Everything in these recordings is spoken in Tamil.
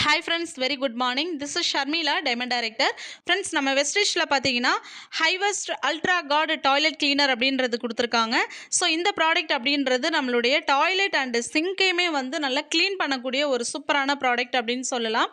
Hi friends, very good morning. This is Sharmila, Diamond Director. Friends, நம்ம வெஸ்டிஷ்ல பார்த்தீங்கன்னா ஹைவெஸ்ட் அல்ட்ரா கார்டு டாய்லெட் கிளீனர் அப்படின்றது கொடுத்துருக்காங்க. ஸோ இந்த ப்ராடக்ட் அப்படின்றது நம்மளுடைய டாய்லெட் அண்ட் சிங்கையுமே வந்து நல்லா க்ளீன் பண்ணக்கூடிய ஒரு சூப்பரான ப்ராடக்ட் அப்படின்னு சொல்லலாம்.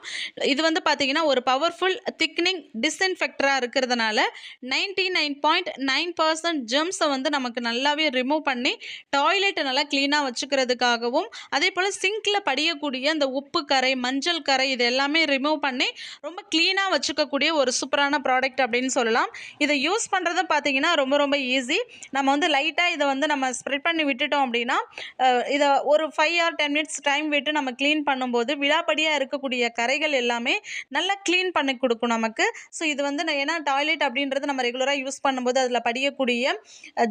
இது வந்து பார்த்தீங்கன்னா ஒரு பவர்ஃபுல் திக்னிங் டிஸ்இன்ஃபெக்டராக இருக்கிறதுனால 99.9% ஜெர்ம்ஸை வந்து நமக்கு நல்லாவே ரிமூவ் பண்ணி டாய்லெட்டை நல்லா க்ளீனாக வச்சுக்கிறதுக்காகவும் அதே போல் சிங்கில் படியக்கூடிய அந்த உப்பு கரை மஞ்சள் கரை இது எல்லாமே ரிமூவ் பண்ணி ரொம்ப க்ளீனாக வச்சுக்கக்கூடிய ஒரு சூப்பரான ப்ராடக்ட் அப்படின்னு சொல்லலாம். இதை யூஸ் பண்ணுறது பார்த்தீங்கன்னா ரொம்ப ரொம்ப ஈஸி. நம்ம வந்து லைட்டாக இதை வந்து நம்ம ஸ்ப்ரெட் பண்ணி விட்டுட்டோம் அப்படின்னா இதை ஒரு 5 or 10 minutes டைம் விட்டு நம்ம க்ளீன் பண்ணும்போது விடாப்படியாக இருக்கக்கூடிய கரைகள் எல்லாமே நல்லா க்ளீன் பண்ணி கொடுக்கும் நமக்கு. ஸோ இது வந்து ஏன்னா டாய்லெட் அப்படின்றது நம்ம ரெகுலராக யூஸ் பண்ணும்போது அதில் படியக்கூடிய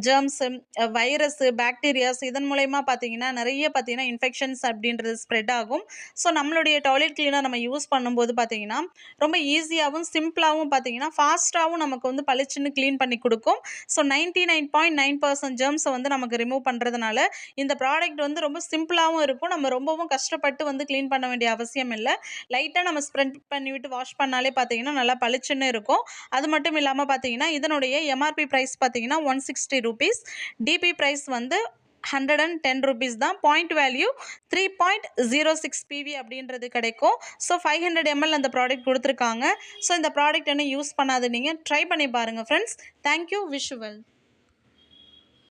ஜெர்ம்ஸு வைரஸு பாக்டீரியாஸ் இதன் மூலயமா பார்த்தீங்கன்னா நிறைய பார்த்தீங்கன்னா இன்ஃபெக்ஷன்ஸ் அப்படின்றது ஸ்ப்ரெட் ஆகும். ஸோ நம்மளுடைய டாய்லெட் கிளீனர் நம்ம யூஸ் பண்ணும்போது பார்த்தீங்கன்னா ரொம்ப ஈஸியாகவும் சிம்பிளாகவும் பார்த்தீங்கன்னா ஃபாஸ்ட்டாகவும் நமக்கு வந்து பளிச்சுன்னு க்ளீன் பண்ணி கொடுக்கும். ஸோ 99.9% ஜெர்ம்ஸை வந்து நமக்கு ரிமூவ் பண்ணுறதுனால இந்த ப்ராடக்ட் வந்து ரொம்ப சிம்பிளாகவும் இருக்கும். நம்ம ரொம்பவும் கஷ்டப்பட்டு வந்து க்ளீன் பண்ண வேண்டிய அவசியம் இல்லை. லைட்டாக நம்ம ஸ்ப்ரெட் பண்ணிவிட்டு வாஷ் பண்ணாலே பார்த்தீங்கன்னா நல்லா பளிச்சுன்னு இருக்கும். அது மட்டும் இல்லாமல் பார்த்தீங்கன்னா இதனுடைய எம்ஆர்பி ப்ரைஸ் பார்த்தீங்கன்னா 160 ரூபீஸ், டிபி ப்ரைஸ் வந்து 110 ரூபீஸ் தான். பாயிண்ட் வேல்யூ 3.06 பிவி அப்படின்றது கிடைக்கும். ஸோ 500 ml அந்த ப்ராடக்ட் கொடுத்துருக்காங்க. ஸோ இந்த ப்ராடக்ட் என்ன யூஸ் பண்ணாது நீங்கள் ட்ரை பண்ணி பாருங்கள் friends. Thank you, wish you well.